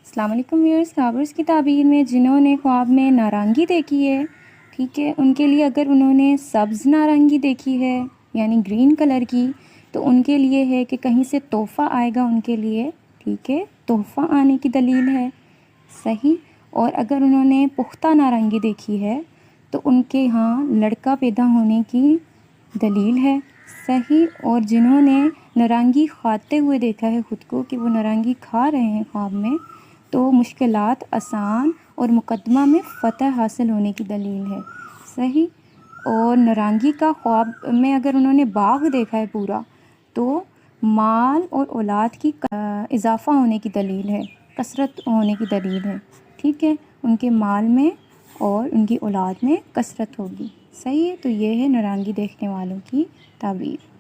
السلام علیکم ویورز، خوابرز کی تعبیر میں جنہوں نے خواب میں نارنگی دیکھی ہے، ٹھیک ہے، ان کے لیے اگر انہوں نے سبز نارنگی دیکھی ہے یعنی گرین کلر کی، تو ان کے لیے ہے کہ کہیں سے تحفہ آئے گا ان کے لیے، ٹھیک ہے، تحفہ آنے کی دلیل ہے، صحیح۔ اور اگر انہوں نے پختہ نارنگی دیکھی ہے تو ان کے ہاں لڑکا پیدا ہونے کی دلیل ہے، صحیح۔ اور جنہوں نے نارنگی کھاتے ہوئے دیکھا ہے خود کو کہ وہ نارنگی کھا رہے ہیں خواب میں، تو مشکلات آسان اور مقدمہ میں فتح حاصل ہونے کی دلیل ہے، صحیح۔ اور نارنگی کا خواب میں اگر انہوں نے باغ دیکھا ہے پورا، تو مال اور اولاد کی اضافہ ہونے کی دلیل ہے، کثرت ہونے کی دلیل ہے، ٹھیک ہے، ان کے مال میں اور ان کی اولاد میں کثرت ہوگی، صحیح ہے۔ تو یہ ہے نارنگی دیکھنے والوں کی تعبیر۔